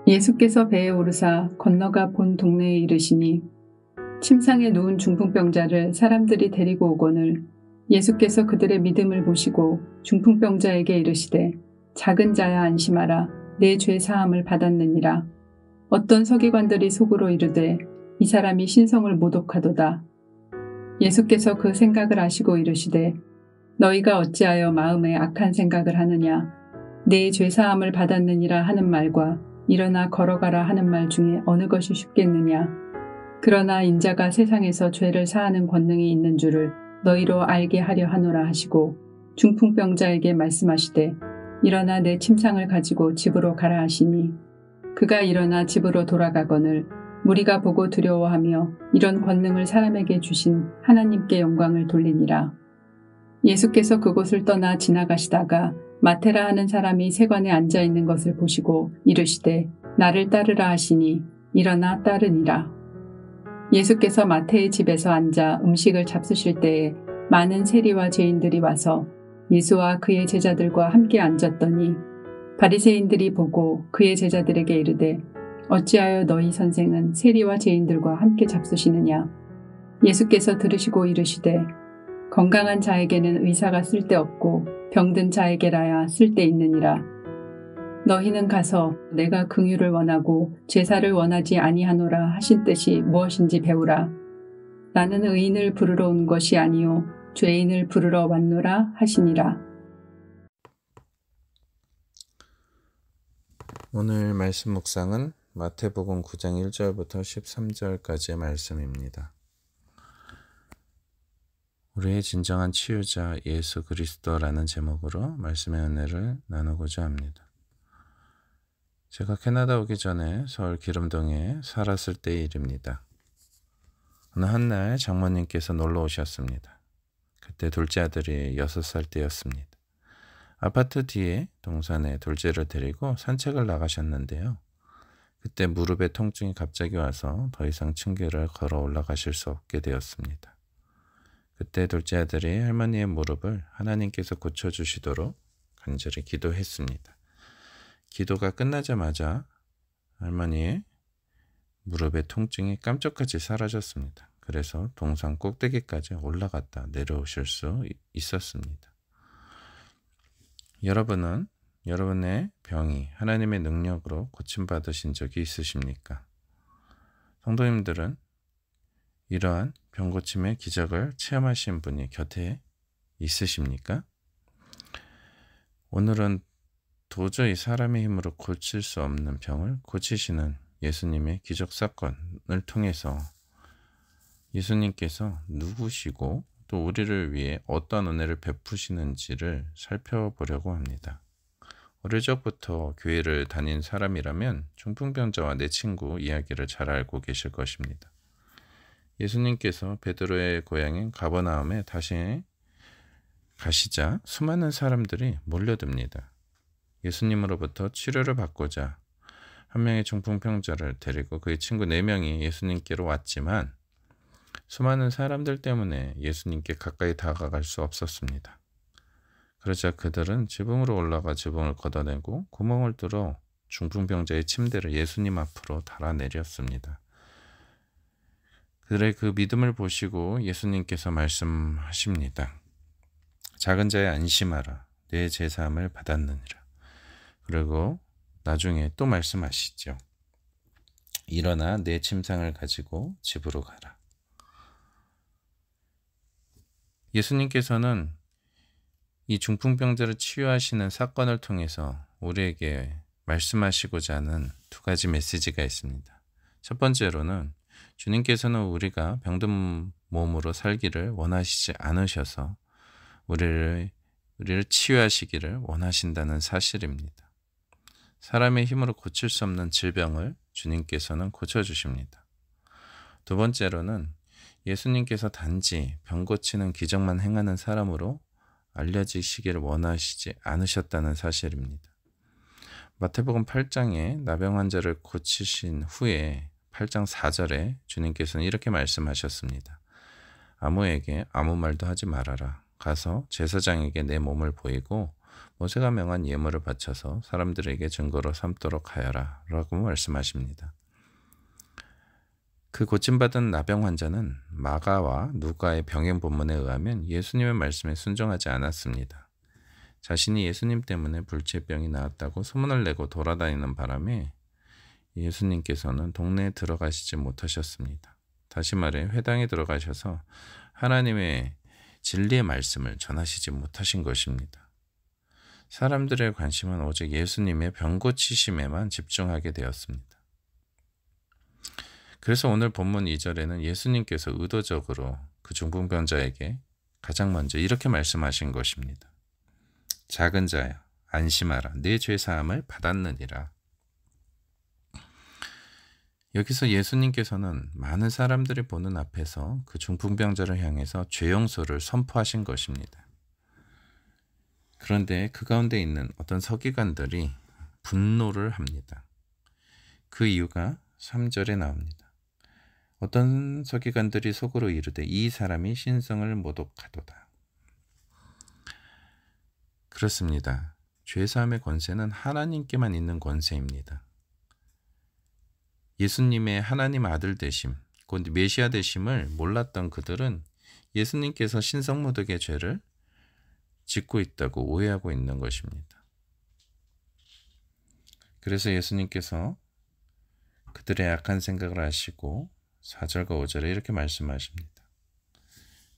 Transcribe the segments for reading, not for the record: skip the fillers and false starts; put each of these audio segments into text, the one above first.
예수께서 배에 오르사 건너가 본 동네에 이르시니 침상에 누운 중풍병자를 사람들이 데리고 오거늘 예수께서 그들의 믿음을 보시고 중풍병자에게 이르시되 작은 자야 안심하라 내 죄 사함을 받았느니라. 어떤 서기관들이 속으로 이르되 이 사람이 신성을 모독하도다. 예수께서 그 생각을 아시고 이르시되 너희가 어찌하여 마음에 악한 생각을 하느냐. 내 죄 사함을 받았느니라 하는 말과 일어나 걸어가라 하는 말 중에 어느 것이 쉽겠느냐. 그러나 인자가 세상에서 죄를 사하는 권능이 있는 줄을 너희로 알게 하려 하노라 하시고 중풍병자에게 말씀하시되 일어나 내 침상을 가지고 집으로 가라 하시니 그가 일어나 집으로 돌아가거늘 무리가 보고 두려워하며 이런 권능을 사람에게 주신 하나님께 영광을 돌리니라. 예수께서 그곳을 떠나 지나가시다가 마테라 하는 사람이 세관에 앉아 있는 것을 보시고 이르시되 나를 따르라 하시니 일어나 따르니라. 예수께서 마태의 집에서 앉아 음식을 잡수실 때에 많은 세리와 죄인들이 와서 예수와 그의 제자들과 함께 앉았더니 바리새인들이 보고 그의 제자들에게 이르되 어찌하여 너희 선생은 세리와 죄인들과 함께 잡수시느냐. 예수께서 들으시고 이르시되 건강한 자에게는 의사가 쓸데없고 병든 자에게라야 쓸데있느니라. 너희는 가서 내가 긍휼을 원하고 제사를 원하지 아니하노라 하신 뜻이 무엇인지 배우라. 나는 의인을 부르러 온 것이 아니요 죄인을 부르러 왔노라 하시니라. 오늘 말씀 묵상은 마태복음 9장 1절부터 13절까지의 말씀입니다. 우리의 진정한 치유자 예수 그리스도라는 제목으로 말씀의 은혜를 나누고자 합니다. 제가 캐나다 오기 전에 서울 기름동에 살았을 때의 일입니다. 어느 한날 장모님께서 놀러 오셨습니다. 그때 둘째 아들이 6살 때였습니다. 아파트 뒤에 동산에 둘째를 데리고 산책을 나가셨는데요. 그때 무릎에 통증이 갑자기 와서 더 이상 층계를 걸어 올라가실 수 없게 되었습니다. 그때 둘째 아들이 할머니의 무릎을 하나님께서 고쳐주시도록 간절히 기도했습니다. 기도가 끝나자마자 할머니의 무릎의 통증이 깜짝같이 사라졌습니다. 그래서 동산 꼭대기까지 올라갔다 내려오실 수 있었습니다. 여러분은 여러분의 병이 하나님의 능력으로 고침받으신 적이 있으십니까? 성도님들은 이러한 병고침의 기적을 체험하신 분이 곁에 있으십니까? 오늘은 도저히 사람의 힘으로 고칠 수 없는 병을 고치시는 예수님의 기적 사건을 통해서 예수님께서 누구시고 또 우리를 위해 어떤 은혜를 베푸시는지를 살펴보려고 합니다. 어릴 적부터 교회를 다닌 사람이라면 중풍병자와 내 친구 이야기를 잘 알고 계실 것입니다. 예수님께서 베드로의 고향인 가버나움에 다시 가시자 수많은 사람들이 몰려듭니다. 예수님으로부터 치료를 받고자 한 명의 중풍병자를 데리고 그의 친구 4명이 예수님께로 왔지만 수많은 사람들 때문에 예수님께 가까이 다가갈 수 없었습니다. 그러자 그들은 지붕으로 올라가 지붕을 걷어내고 구멍을 뚫어 중풍병자의 침대를 예수님 앞으로 달아내렸습니다. 그들의 그 믿음을 보시고 예수님께서 말씀하십니다. 작은 자에 안심하라. 내 제사함을 받았느니라. 그리고 나중에 또 말씀하시죠. 일어나 내 침상을 가지고 집으로 가라. 예수님께서는 이 중풍병자를 치유하시는 사건을 통해서 우리에게 말씀하시고자 하는 2가지 메시지가 있습니다. 첫 번째로는 주님께서는 우리가 병든 몸으로 살기를 원하시지 않으셔서 우리를 치유하시기를 원하신다는 사실입니다. 사람의 힘으로 고칠 수 없는 질병을 주님께서는 고쳐주십니다. 두 번째로는 예수님께서 단지 병 고치는 기적만 행하는 사람으로 알려지시기를 원하시지 않으셨다는 사실입니다. 마태복음 8장에 나병 환자를 고치신 후에 8장 4절에 주님께서는 이렇게 말씀하셨습니다. 아무에게 아무 말도 하지 말아라. 가서 제사장에게 내 몸을 보이고 모세가 명한 예물을 바쳐서 사람들에게 증거로 삼도록 하여라 라고 말씀하십니다. 그 고침받은 나병 환자는 마가와 누가의 병행 본문에 의하면 예수님의 말씀에 순종하지 않았습니다. 자신이 예수님 때문에 불치병이 나았다고 소문을 내고 돌아다니는 바람에 예수님께서는 동네에 들어가시지 못하셨습니다. 다시 말해 회당에 들어가셔서 하나님의 진리의 말씀을 전하시지 못하신 것입니다. 사람들의 관심은 오직 예수님의 병 고치심에만 집중하게 되었습니다. 그래서 오늘 본문 2절에는 예수님께서 의도적으로 그 중풍병자에게 가장 먼저 이렇게 말씀하신 것입니다. 작은 자야, 안심하라. 네 죄 사함을 받았느니라. 여기서 예수님께서는 많은 사람들이 보는 앞에서 그 중풍병자를 향해서 죄 용서를 선포하신 것입니다. 그런데 그 가운데 있는 어떤 서기관들이 분노를 합니다. 그 이유가 3절에 나옵니다. 어떤 서기관들이 속으로 이르되 이 사람이 신성을 모독하도다. 그렇습니다. 죄사함의 권세는 하나님께만 있는 권세입니다. 예수님의 하나님 아들 되심, 곧 메시아 되심을 몰랐던 그들은 예수님께서 신성모독의 죄를 짓고 있다고 오해하고 있는 것입니다. 그래서 예수님께서 그들의 악한 생각을 아시고 4절과 5절에 이렇게 말씀하십니다.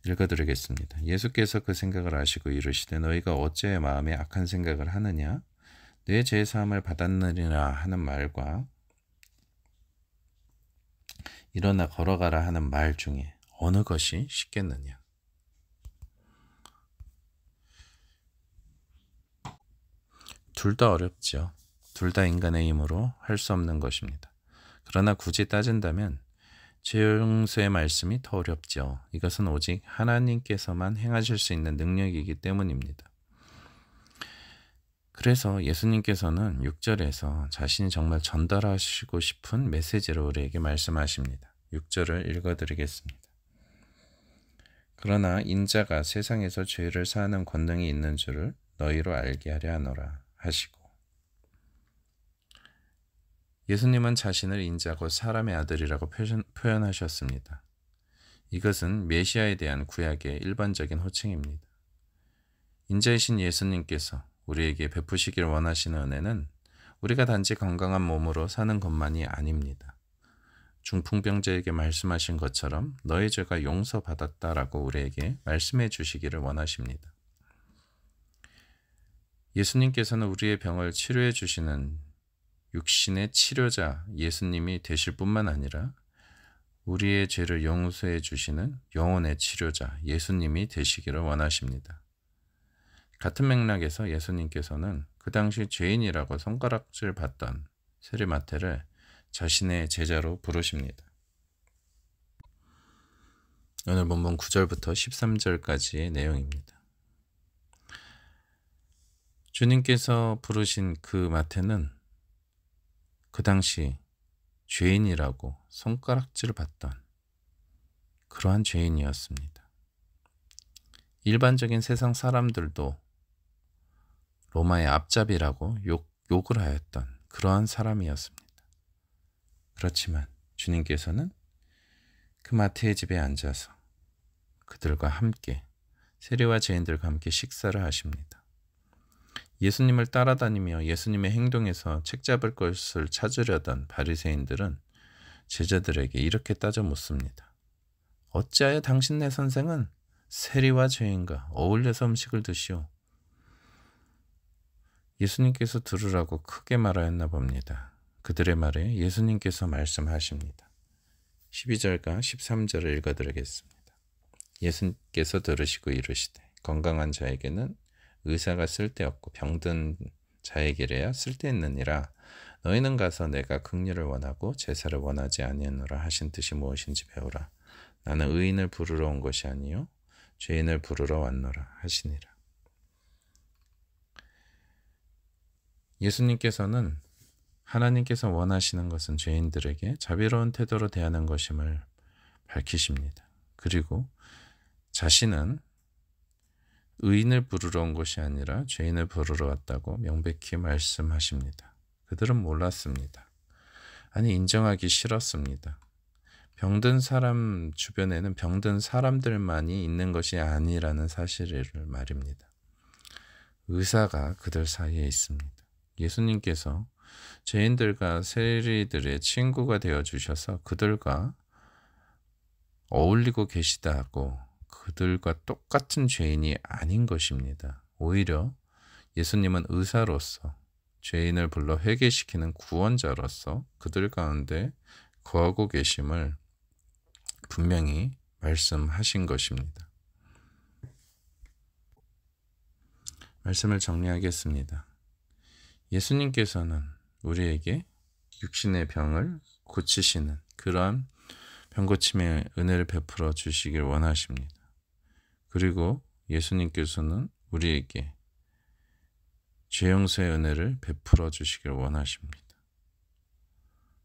읽어드리겠습니다. 예수께서 그 생각을 아시고 이르시되 너희가 어찌 마음에 악한 생각을 하느냐? 내 죄사함을 받았느니라 하는 말과 일어나 걸어가라 하는 말 중에 어느 것이 쉽겠느냐? 둘 다 어렵죠. 둘 다 인간의 힘으로 할 수 없는 것입니다. 그러나 굳이 따진다면 죄 용서의 말씀이 더 어렵죠. 이것은 오직 하나님께서만 행하실 수 있는 능력이기 때문입니다. 그래서 예수님께서는 6절에서 자신이 정말 전달하시고 싶은 메시지를 우리에게 말씀하십니다. 6절을 읽어드리겠습니다. 그러나 인자가 세상에서 죄를 사하는 권능이 있는 줄을 너희로 알게 하려 하노라 하시고, 예수님은 자신을 인자고 사람의 아들이라고 표현하셨습니다. 이것은 메시아에 대한 구약의 일반적인 호칭입니다. 인자이신 예수님께서 우리에게 베푸시길 원하시는 은혜는 우리가 단지 건강한 몸으로 사는 것만이 아닙니다. 중풍병자에게 말씀하신 것처럼 너의 죄가 용서받았다라고 우리에게 말씀해 주시기를 원하십니다. 예수님께서는 우리의 병을 치료해 주시는 육신의 치료자 예수님이 되실 뿐만 아니라 우리의 죄를 용서해 주시는 영혼의 치료자 예수님이 되시기를 원하십니다. 같은 맥락에서 예수님께서는 그 당시 죄인이라고 손가락질 받던 세리마태를 자신의 제자로 부르십니다. 오늘 본문 9절부터 13절까지의 내용입니다. 주님께서 부르신 그 마태는 그 당시 죄인이라고 손가락질 받던 그러한 죄인이었습니다. 일반적인 세상 사람들도 로마의 앞잡이라고 욕을 하였던 그러한 사람이었습니다. 그렇지만 주님께서는 그 마태의 집에 앉아서 그들과 함께 세리와 죄인들과 함께 식사를 하십니다. 예수님을 따라다니며 예수님의 행동에서 책잡을 것을 찾으려던 바리새인들은 제자들에게 이렇게 따져 묻습니다. 어찌하여 당신네 선생은 세리와 죄인과 어울려서 음식을 드시오? 예수님께서 들으라고 크게 말하였나 봅니다. 그들의 말에 예수님께서 말씀하십니다. 12절과 13절을 읽어드리겠습니다. 예수님께서 들으시고 이르시되 건강한 자에게는 의사가 쓸데없고 병든 자에게래야 쓸데있느니라. 너희는 가서 내가 긍휼을 원하고 제사를 원하지 아니하노라 하신 뜻이 무엇인지 배우라. 나는 의인을 부르러 온 것이 아니요 죄인을 부르러 왔노라 하시니라. 예수님께서는 하나님께서 원하시는 것은 죄인들에게 자비로운 태도로 대하는 것임을 밝히십니다. 그리고 자신은 의인을 부르러 온 것이 아니라 죄인을 부르러 왔다고 명백히 말씀하십니다. 그들은 몰랐습니다. 아니, 인정하기 싫었습니다. 병든 사람 주변에는 병든 사람들만이 있는 것이 아니라는 사실을 말입니다. 의사가 그들 사이에 있습니다. 예수님께서 죄인들과 세리들의 친구가 되어주셔서 그들과 어울리고 계시다고 그들과 똑같은 죄인이 아닌 것입니다. 오히려 예수님은 의사로서 죄인을 불러 회개시키는 구원자로서 그들 가운데 거하고 계심을 분명히 말씀하신 것입니다. 말씀을 정리하겠습니다. 예수님께서는 우리에게 육신의 병을 고치시는 그러한 병고침의 은혜를 베풀어 주시길 원하십니다. 그리고 예수님께서는 우리에게 죄 용서의 은혜를 베풀어 주시길 원하십니다.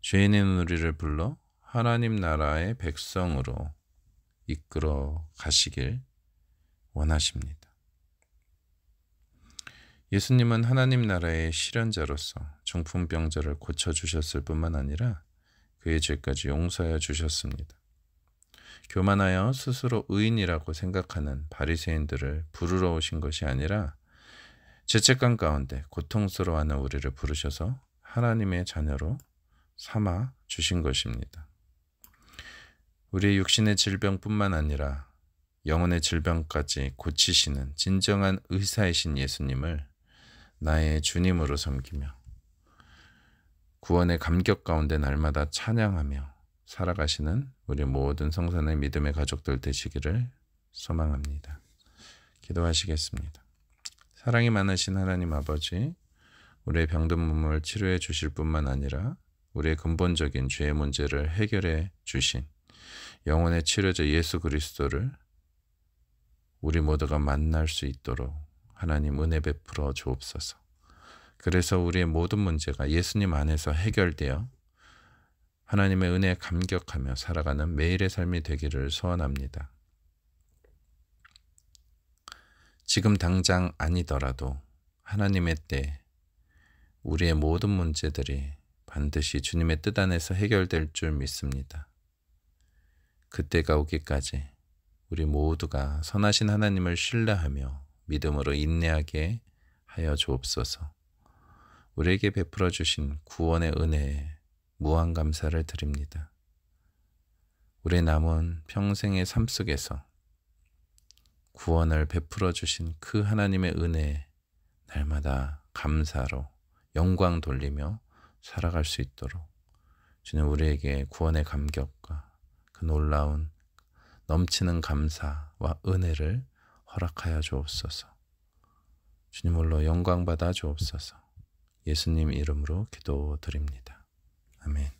죄인인 우리를 불러 하나님 나라의 백성으로 이끌어 가시길 원하십니다. 예수님은 하나님 나라의 실현자로서 중풍병자를 고쳐주셨을 뿐만 아니라 그의 죄까지 용서하여 주셨습니다. 교만하여 스스로 의인이라고 생각하는 바리새인들을 부르러 오신 것이 아니라 죄책감 가운데 고통스러워하는 우리를 부르셔서 하나님의 자녀로 삼아 주신 것입니다. 우리의 육신의 질병뿐만 아니라 영혼의 질병까지 고치시는 진정한 의사이신 예수님을 나의 주님으로 섬기며 구원의 감격 가운데 날마다 찬양하며 살아가시는 우리 모든 성산의 믿음의 가족들 되시기를 소망합니다. 기도하시겠습니다. 사랑이 많으신 하나님 아버지, 우리의 병든 몸을 치료해 주실 뿐만 아니라 우리의 근본적인 죄의 문제를 해결해 주신 영혼의 치료자 예수 그리스도를 우리 모두가 만날 수 있도록 하나님 은혜 베풀어 주옵소서. 그래서 우리의 모든 문제가 예수님 안에서 해결되어 하나님의 은혜에 감격하며 살아가는 매일의 삶이 되기를 소원합니다. 지금 당장 아니더라도 하나님의 때 우리의 모든 문제들이 반드시 주님의 뜻 안에서 해결될 줄 믿습니다. 그때가 오기까지 우리 모두가 선하신 하나님을 신뢰하며 믿음으로 인내하게 하여 주옵소서. 우리에게 베풀어 주신 구원의 은혜에 무한 감사를 드립니다. 우리의 남은 평생의 삶 속에서 구원을 베풀어 주신 그 하나님의 은혜에 날마다 감사로 영광 돌리며 살아갈 수 있도록 주님 우리에게 구원의 감격과 그 놀라운 넘치는 감사와 은혜를 허락하여 주옵소서. 주님 홀로 영광 받아 주옵소서. 예수님 이름으로 기도드립니다. 아멘.